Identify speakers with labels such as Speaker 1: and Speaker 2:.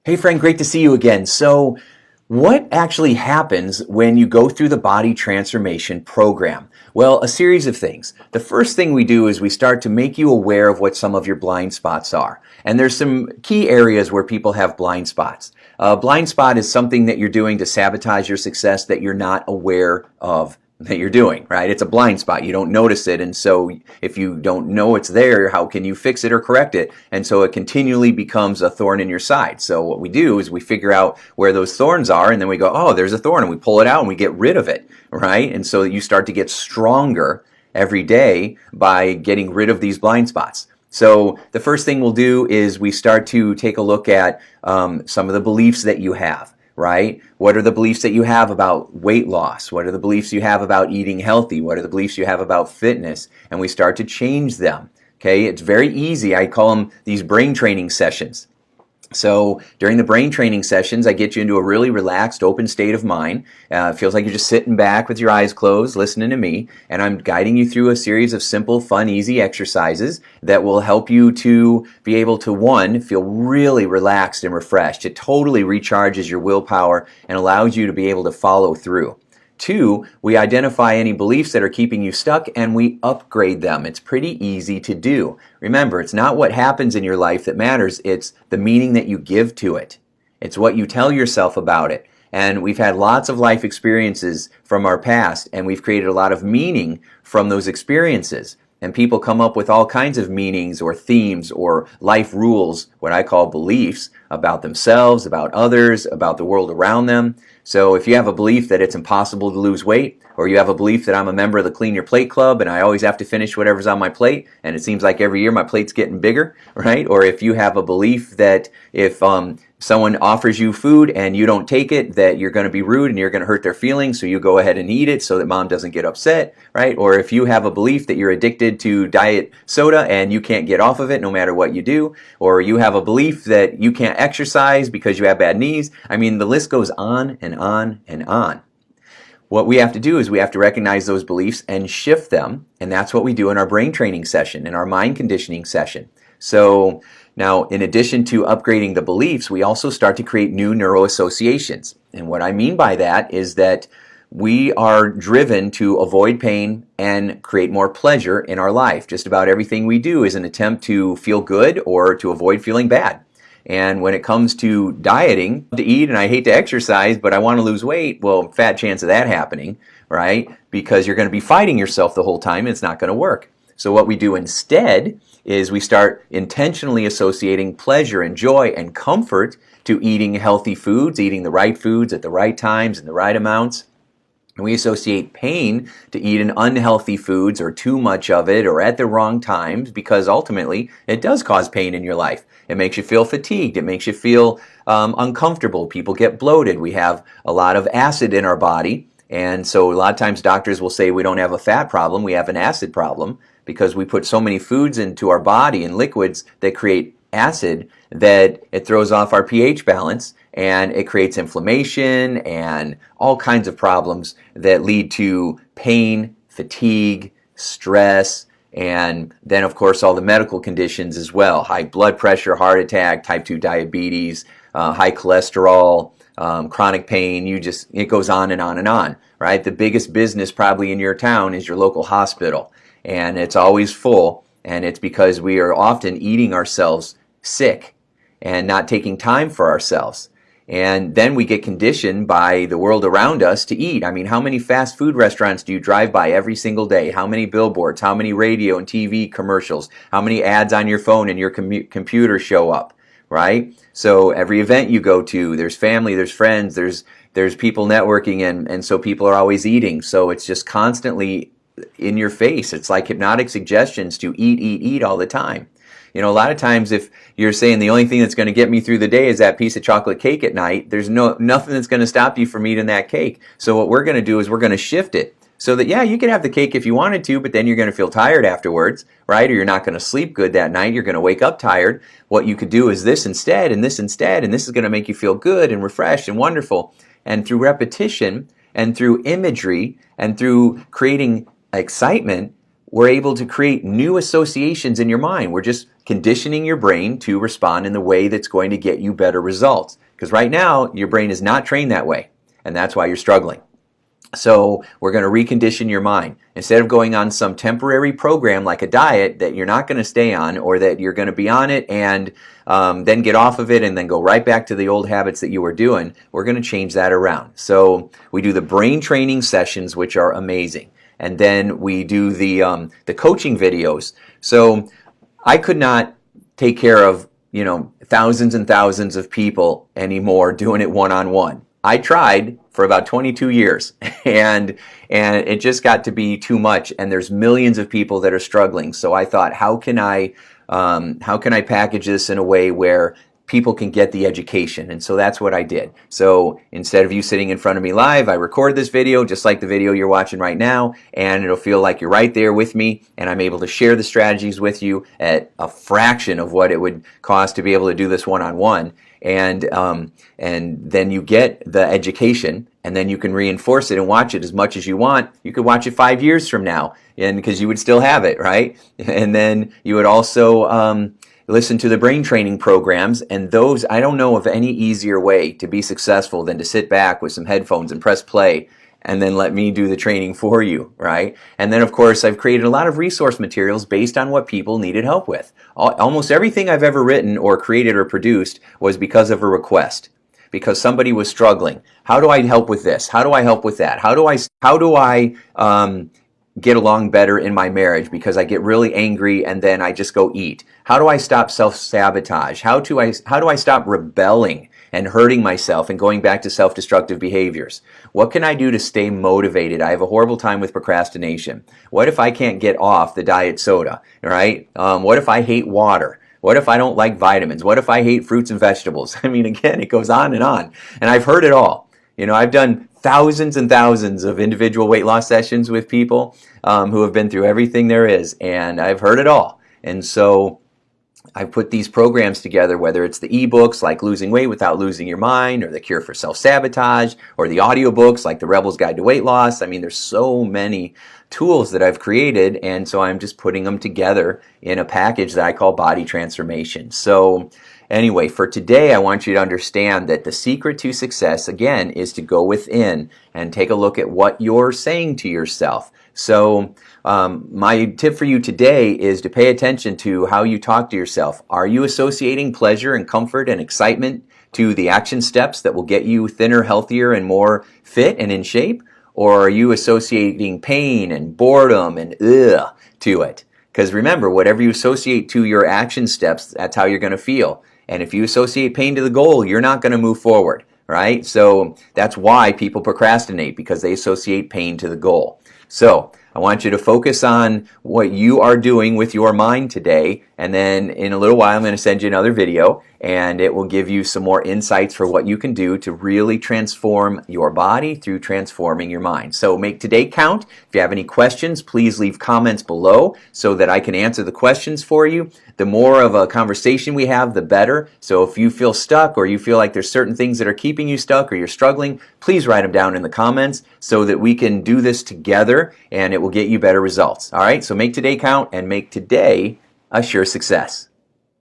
Speaker 1: Hey friend, great to see you again. So, what actually happens when you go through the body transformation program? Well, a series of things. The first thing we do is we start to make you aware of what some of your blind spots are. And there's some key areas where people have blind spots. A blind spot is something that you're doing to sabotage your success that you're not aware of that you're doing, right? It's a blind spot. You don't notice it. And so if you don't know it's there, how can you fix it or correct it? And so it continually becomes a thorn in your side. So what we do is we figure out where those thorns are, and then we go, oh, there's a thorn, and we pull it out and we get rid of it, right? And so you start to get stronger every day by getting rid of these blind spots. So the first thing we'll do is we start to take a look at some of the beliefs that you have. Right? What are the beliefs that you have about weight loss? What are the beliefs you have about eating healthy? What are the beliefs you have about fitness? And we start to change them. Okay, it's very easy. I call them these brain training sessions. So during the brain training sessions, I get you into a really relaxed, open state of mind. It feels like you're just sitting back with your eyes closed, listening to me, and I'm guiding you through a series of simple, fun, easy exercises that will help you to be able to, one, feel really relaxed and refreshed. It totally recharges your willpower and allows you to be able to follow through. Two, we identify any beliefs that are keeping you stuck and we upgrade them. It's pretty easy to do. Remember, it's not what happens in your life that matters, it's the meaning that you give to it. It's what you tell yourself about it. And we've had lots of life experiences from our past, and we've created a lot of meaning from those experiences. And people come up with all kinds of meanings or themes or life rules, what I call beliefs, about themselves, about others, about the world around them. So if you have a belief that it's impossible to lose weight, or you have a belief that I'm a member of the Clean Your Plate Club and I always have to finish whatever's on my plate, and it seems like every year my plate's getting bigger, right? Or if you have a belief that if someone offers you food and you don't take it, that you're going to be rude and you're going to hurt their feelings, so you go ahead and eat it so that mom doesn't get upset, right? Or if you have a belief that you're addicted to diet soda and you can't get off of it no matter what you do, or you have a belief that you can't exercise because you have bad knees. I mean, the list goes on and on and on. What we have to do is we have to recognize those beliefs and shift them, and that's what we do in our brain training session, in our mind conditioning session. So now, in addition to upgrading the beliefs, we also start to create new neural associations. And what I mean by that is that we are driven to avoid pain and create more pleasure in our life. Just about everything we do is an attempt to feel good or to avoid feeling bad. And when it comes to dieting, to eat, and I hate to exercise, but I want to lose weight, well, fat chance of that happening, right? Because you're going to be fighting yourself the whole time and it's not going to work. So what we do instead is we start intentionally associating pleasure and joy and comfort to eating healthy foods, eating the right foods at the right times and the right amounts. And we associate pain to eating unhealthy foods or too much of it or at the wrong times, because ultimately it does cause pain in your life. It makes you feel fatigued. It makes you feel uncomfortable. People get bloated. We have a lot of acid in our body. And so a lot of times doctors will say we don't have a fat problem, we have an acid problem, because we put so many foods into our body and liquids that create acid that it throws off our pH balance and it creates inflammation and all kinds of problems that lead to pain, fatigue, stress, and then of course all the medical conditions as well. High blood pressure, heart attack, type 2 diabetes, high cholesterol, chronic pain, it goes on and on and on, right? The biggest business probably in your town is your local hospital, and it's always full, and it's because we are often eating ourselves sick and not taking time for ourselves. And then we get conditioned by the world around us to eat. I mean, how many fast food restaurants do you drive by every single day? How many billboards? How many radio and TV commercials? How many ads on your phone and your computer show up, right? So every event you go to, there's family, there's friends, there's people networking, and so people are always eating. So it's just constantly in your face. It's like hypnotic suggestions to eat, eat, eat all the time. You know, a lot of times if you're saying the only thing that's going to get me through the day is that piece of chocolate cake at night, there's nothing that's going to stop you from eating that cake. So what we're going to do is we're going to shift it so that, yeah, you can have the cake if you wanted to, but then you're going to feel tired afterwards, right? Or you're not going to sleep good that night. You're going to wake up tired. What you could do is this instead, and this instead, and this is going to make you feel good and refreshed and wonderful. And through repetition and through imagery and through creating excitement, we're able to create new associations in your mind. We're just conditioning your brain to respond in the way that's going to get you better results. Because right now, your brain is not trained that way, and that's why you're struggling. So we're going to recondition your mind. Instead of going on some temporary program like a diet that you're not going to stay on, or that you're going to be on it and then get off of it and then go right back to the old habits that you were doing, we're going to change that around. So we do the brain training sessions, which are amazing. And then we do the coaching videos. So I could not take care of, thousands and thousands of people anymore doing it one-on-one. I tried for about 22 years, and it just got to be too much, and there's millions of people that are struggling. So I thought, how can I package this in a way where people can get the education? And so that's what I did. So instead of you sitting in front of me live, I record this video just like the video you're watching right now, and it'll feel like you're right there with me, and I'm able to share the strategies with you at a fraction of what it would cost to be able to do this one-on-one. And then you get the education, and then you can reinforce it and watch it as much as you want. You could watch it 5 years from now, and because you would still have it, right? And then you would also listen to the brain training programs, and those, I don't know of any easier way to be successful than to sit back with some headphones and press play and then let me do the training for you, right? And then, of course, I've created a lot of resource materials based on what people needed help with. Almost everything I've ever written or created or produced was because of a request, because somebody was struggling. How do I help with this? How do I help with that? How do I get along better in my marriage because I get really angry and then I just go eat? How do I stop self-sabotage? How do I stop rebelling and hurting myself and going back to self-destructive behaviors? What can I do to stay motivated? I have a horrible time with procrastination. What if I can't get off the diet soda, right? What if I hate water? What if I don't like vitamins? What if I hate fruits and vegetables? I mean, again, it goes on. And I've heard it all. I've done thousands and thousands of individual weight loss sessions with people who have been through everything there is, and I've heard it all. And so I put these programs together, whether it's the ebooks like Losing Weight Without Losing Your Mind, or The Cure for Self-Sabotage, or the audiobooks like The Rebel's Guide to Weight Loss. I mean, there's so many tools that I've created, and so I'm just putting them together in a package that I call Body Transformation. So anyway, for today, I want you to understand that the secret to success, again, is to go within and take a look at what you're saying to yourself. So my tip for you today is to pay attention to how you talk to yourself. Are you associating pleasure and comfort and excitement to the action steps that will get you thinner, healthier, and more fit and in shape? Or are you associating pain and boredom and ugh to it? Because remember, whatever you associate to your action steps, that's how you're going to feel. And if you associate pain to the goal, you're not going to move forward, right? So that's why people procrastinate, because they associate pain to the goal. So I want you to focus on what you are doing with your mind today, and then in a little while I'm going to send you another video, and it will give you some more insights for what you can do to really transform your body through transforming your mind. So make today count. If you have any questions, please leave comments below so that I can answer the questions for you. The more of a conversation we have, the better. So if you feel stuck, or you feel like there's certain things that are keeping you stuck, or you're struggling, please write them down in the comments so that we can do this together, and it will get you better results. All right, so make today count and make today a sure success.